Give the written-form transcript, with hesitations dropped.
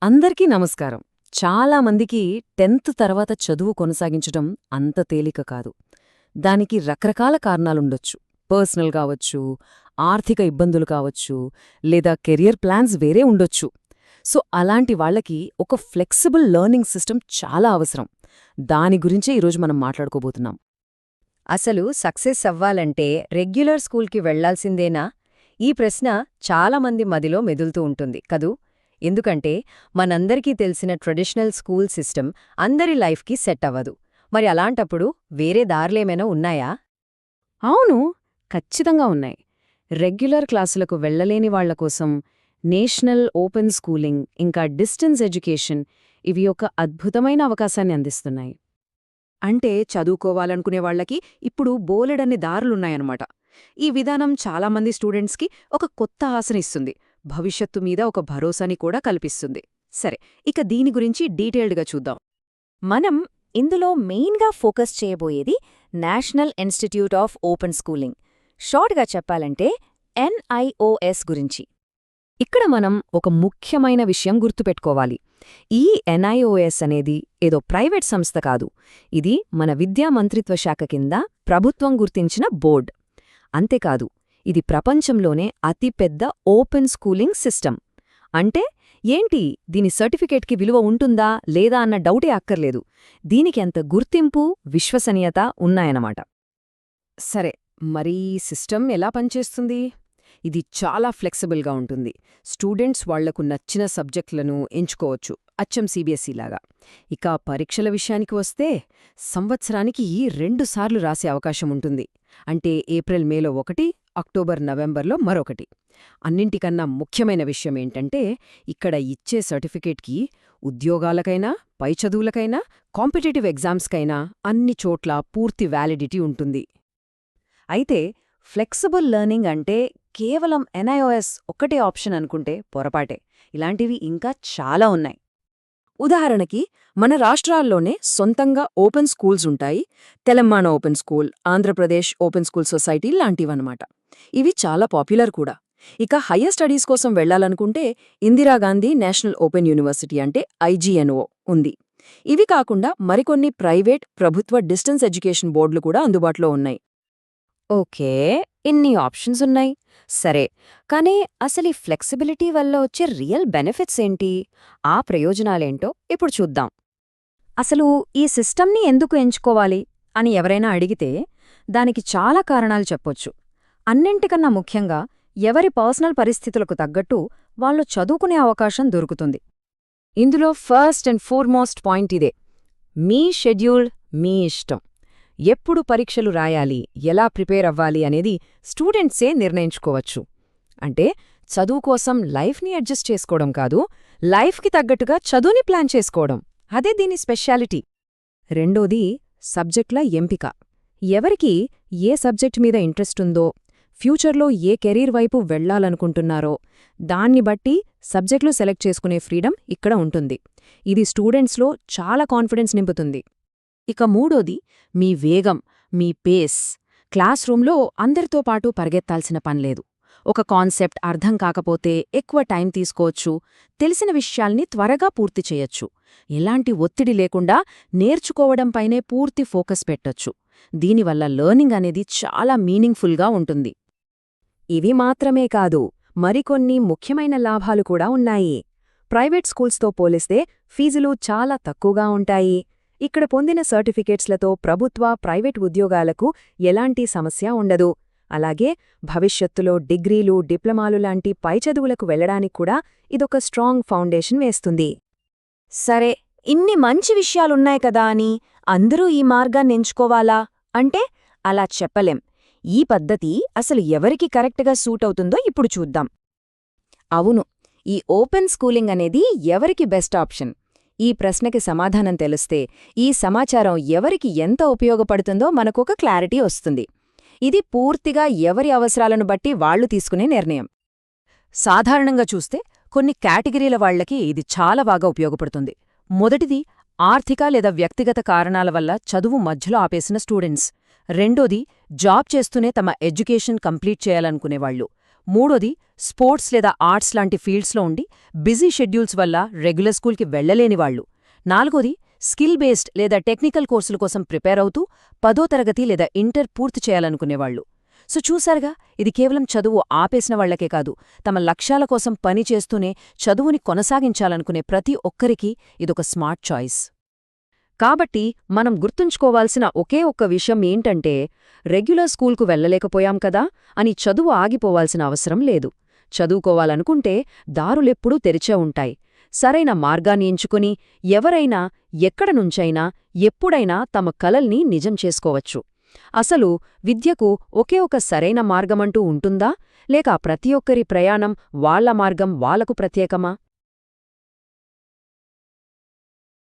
అందరికీ నమస్కారం. చాలా మందికి 10th తర్వాత చదువు కొనసాగించడం అంత తేలిక కాదు. దానికి రకరకాల కారణాలుండొచ్చు. పర్సనల్ కావచ్చు, ఆర్థిక ఇబ్బందులు కావచ్చు, లేదా కెరియర్ ప్లాన్స్ వేరే ఉండొచ్చు. సో అలాంటి వాళ్ళకి ఒక ఫ్లెక్సిబుల్ లెర్నింగ్ సిస్టమ్ చాలా అవసరం. దాని గురించే ఈరోజు మనం మాట్లాడుకోబోతున్నాం. అసలు సక్సెస్ అవ్వాలంటే రెగ్యులర్ స్కూల్కి వెళ్లాల్సిందేనా? ఈ ప్రశ్న చాలామంది మదిలో మెదులుతూ ఉంటుంది కదూ. ఎందుకంటే మనందరికీ తెలిసిన ట్రెడిషనల్ స్కూల్ సిస్టమ్ అందరి లైఫ్కి సెట్ అవ్వదు. మరి అలాంటప్పుడు వేరే దారులేమైనా ఉన్నాయా? అవును, ఖచ్చితంగా ఉన్నాయి. రెగ్యులర్ క్లాసులకు వెళ్లలేని వాళ్ల కోసం నేషనల్ ఓపెన్ స్కూలింగ్ ఇంకా డిస్టెన్స్ ఎడ్యుకేషన్ ఇవి ఒక అద్భుతమైన అవకాశాన్ని అందిస్తున్నాయి. అంటే చదువుకోవాలనుకునే వాళ్లకి ఇప్పుడు బోలెడన్ని దారులున్నాయన్నమాట. ఈ విధానం చాలామంది స్టూడెంట్స్కి ఒక కొత్త ఆశనిస్తుంది, భవిష్యత్తు మీద ఒక భరోసాని కూడా కల్పిస్తుంది. సరే, ఇక దీని గురించి డీటెయిల్డ్గా చూద్దాం. మనం ఇందులో మెయిన్గా ఫోకస్ చేయబోయేది national institute of open schooling, షార్ట్గా చెప్పాలంటే NIOS గురించి. ఇక్కడ మనం ఒక ముఖ్యమైన విషయం గుర్తుపెట్టుకోవాలి. ఈ NIOS అనేది ఏదో ప్రైవేట్ సంస్థ కాదు. ఇది మన విద్యా మంత్రిత్వ శాఖ కింద ప్రభుత్వం గుర్తించిన బోర్డ్. అంతేకాదు, ఇది ప్రపంచంలోనే అతిపెద్ద ఓపెన్ స్కూలింగ్ సిస్టమ్. అంటే ఏంటి, దీని సర్టిఫికేట్కి విలువ ఉంటుందా లేదా అన్న డౌటే అక్కర్లేదు. దీనికి అంత గుర్తింపు, విశ్వసనీయత ఉన్నాయన్నమాట. సరే, మరి సిస్టమ్ ఎలా పనిచేస్తుంది? ఇది చాలా ఫ్లెక్సిబుల్గా ఉంటుంది. స్టూడెంట్స్ వాళ్లకు నచ్చిన సబ్జెక్టులను ఎంచుకోవచ్చు, అచ్చం CBSE లాగా. ఇక పరీక్షల విషయానికి వస్తే సంవత్సరానికి 2 సార్లు రాసే అవకాశం ఉంటుంది. అంటే ఏప్రిల్ మేలో ఒకటి, అక్టోబర్ నవంబర్లో మరొకటి. అన్నింటికన్నా ముఖ్యమైన విషయమేంటంటే ఇక్కడ ఇచ్చే సర్టిఫికేట్కి ఉద్యోగాలకైనా, పై చదువులకైనా, కాంపిటేటివ్ ఎగ్జామ్స్కైనా అన్ని చోట్ల పూర్తి వ్యాలిడిటీ ఉంటుంది. అయితే ఫ్లెక్సిబుల్ లెర్నింగ్ అంటే కేవలం NIOS ఒక్కటే ఆప్షన్ అనుకుంటే పొరపాటే. ఇలాంటివి ఇంకా చాలా ఉన్నాయి. ఉదాహరణకి మన రాష్ట్రాల్లోనే సొంతంగా ఓపెన్ స్కూల్స్ ఉంటాయి. Telangana open school, Andhra Pradesh open school society లాంటివన్నమాట. ఇవి చాలా పాపులర్ కూడా. ఇక హయ్యర్ స్టడీస్ కోసం వెళ్లాలనుకుంటే ఇందిరాగాంధీ నేషనల్ ఓపెన్ యూనివర్సిటీ అంటే IGNO ఉంది. ఇవి కాకుండా మరికొన్ని ప్రైవేట్, ప్రభుత్వ డిస్టెన్స్ ఎడ్యుకేషన్ బోర్డులు కూడా అందుబాటులో ఉన్నాయి. ఓకే, ఇన్ని ఆప్షన్స్ ఉన్నాయి. సరే, కానీ అసలు ఈ ఫ్లెక్సిబిలిటీ వల్ల వచ్చే రియల్ బెనిఫిట్స్ ఏంటి, ఆ ప్రయోజనాలేంటో ఇప్పుడు చూద్దాం. అసలు ఈ సిస్టమ్ని ఎందుకు ఎంచుకోవాలి అని ఎవరైనా అడిగితే దానికి చాలా కారణాలు చెప్పొచ్చు. అన్నింటికన్నా ముఖ్యంగా ఎవరి పర్సనల్ పరిస్థితులకు తగ్గట్టు వాళ్ళు చదువుకునే అవకాశం దొరుకుతుంది. ఇందులో ఫస్ట్ అండ్ ఫోర్మోస్ట్ పాయింట్ ఇదే: మీ షెడ్యూల్ మీ ఇష్టం. ఎప్పుడు పరీక్షలు రాయాలి, ఎలా ప్రిపేర్ అవ్వాలి అనేది స్టూడెంట్సే నిర్ణయించుకోవచ్చు. అంటే చదువు కోసం లైఫ్ని అడ్జస్ట్ చేసుకోవడం కాదు, లైఫ్కి తగ్గట్టుగా చదువుని ప్లాన్ చేసుకోవడం. అదే దీని స్పెషాలిటీ. రెండోది సబ్జెక్టుల ఎంపిక. ఎవరికి ఏ సబ్జెక్ట్ మీద ఇంట్రెస్ట్ ఉందో, ఫ్యూచర్లో ఏ కెరీర్ వైపు వెళ్లాలనుకుంటున్నారో దాన్ని బట్టి సబ్జెక్టులు సెలెక్ట్ చేసుకునే ఫ్రీడమ్ ఇక్కడ ఉంటుంది. ఇది స్టూడెంట్స్లో చాలా కాన్ఫిడెన్స్ నింపుతుంది. ఇక మూడోది మీ వేగం, మీ పేస్. క్లాస్ రూంలో అందరితో పాటు పరిగెత్తాల్సిన పనిలేదు. ఒక కాన్సెప్ట్ అర్థం కాకపోతే ఎక్కువ టైం తీసుకోవచ్చు, తెలిసిన విషయాల్ని త్వరగా పూర్తి చేయొచ్చు. ఎలాంటి ఒత్తిడి లేకుండా నేర్చుకోవడంపైనే పూర్తి ఫోకస్ పెట్టొచ్చు. దీనివల్ల లెర్నింగ్ అనేది చాలా మీనింగ్ఫుల్గా ఉంటుంది. ఇవి మాత్రమే కాదు, మరికొన్ని ముఖ్యమైన లాభాలు కూడా ఉన్నాయి. ప్రైవేట్ స్కూల్స్తో పోలిస్తే ఫీజులు చాలా తక్కువగా ఉంటాయి. ఇక్కడ పొందిన సర్టిఫికేట్స్లతో ప్రభుత్వ, ప్రైవేట్ ఉద్యోగాలకు ఎలాంటి సమస్య ఉండదు. అలాగే భవిష్యత్తులో డిగ్రీలు, డిప్లొమాలు లాంటి పై చదువులకు వెళ్లడానికి కూడా ఇదొక స్ట్రాంగ్ ఫౌండేషన్ వేస్తుంది. సరే, ఇన్ని మంచి విషయాలున్నాయి కదా అని అందరూ ఈ మార్గాన్ని ఎంచుకోవాలా అంటే అలా చెప్పలేం. ఈ పద్ధతి అసలు ఎవరికి కరెక్ట్గా సూట్ అవుతుందో ఇప్పుడు చూద్దాం. అవును, ఈ ఓపెన్ స్కూలింగ్ అనేది ఎవరికి బెస్ట్ ఆప్షన్? ఈ ప్రశ్నకి సమాధానం తెలిస్తే ఈ సమాచారం ఎవరికి ఎంత ఉపయోగపడుతుందో మనకొక క్లారిటీ వస్తుంది. ఇది పూర్తిగా ఎవరి అవసరాలను బట్టి వాళ్లు తీసుకునే నిర్ణయం. సాధారణంగా చూస్తే కొన్ని కేటగిరీల వాళ్లకి ఇది చాలా బాగా ఉపయోగపడుతుంది. మొదటిది ఆర్థిక లేదా వ్యక్తిగత కారణాల వల్ల చదువు మధ్యలో ఆపేసిన స్టూడెంట్స్. రెండోది జాబ్ చేస్తూనే తమ ఎడ్యుకేషన్ కంప్లీట్ చేయాలనుకునేవాళ్లు. మూడోది స్పోర్ట్స్ లేదా ఆర్ట్స్ లాంటి ఫీల్డ్స్లో ఉండి బిజీ షెడ్యూల్స్ వల్ల రెగ్యులర్ స్కూల్కి వెళ్లలేని వాళ్ళు. నాలుగోది స్కిల్ బేస్డ్ లేదా టెక్నికల్ కోర్సుల కోసం ప్రిపేర్ అవుతూ 10వ తరగతి లేదా ఇంటర్ పూర్తి చేయాలనుకునేవాళ్లు. సో చూశారుగా, ఇది కేవలం చదువు ఆపేసిన వాళ్లకే కాదు, తమ లక్ష్యాల కోసం పనిచేస్తూనే చదువుని కొనసాగించాలనుకునే ప్రతి ఒక్కరికీ ఇదొక స్మార్ట్ చాయిస్. కాబట్టి మనం గుర్తుంచుకోవాల్సిన ఒకే ఒక్క విషయం ఏంటంటే, రెగ్యులర్ స్కూల్కు వెళ్లలేకపోయాం కదా అని చదువు ఆగిపోవాల్సిన అవసరం లేదు. చదువుకోవాలనుకుంటే దారులెప్పుడూ తెరిచే ఉంటాయి. సరైన మార్గాన్ని ఎంచుకుని ఎవరైనా ఎక్కడనుంచైనా ఎప్పుడైనా తమ కలల్ని నిజం చేసుకోవచ్చు. అసలు విద్యకు ఒకే ఒక సరైన మార్గమంటూ ఉంటుందా, లేక ప్రతి ఒక్కరి ప్రయాణం వాళ్ల మార్గం వాళ్లకు ప్రత్యేకమా?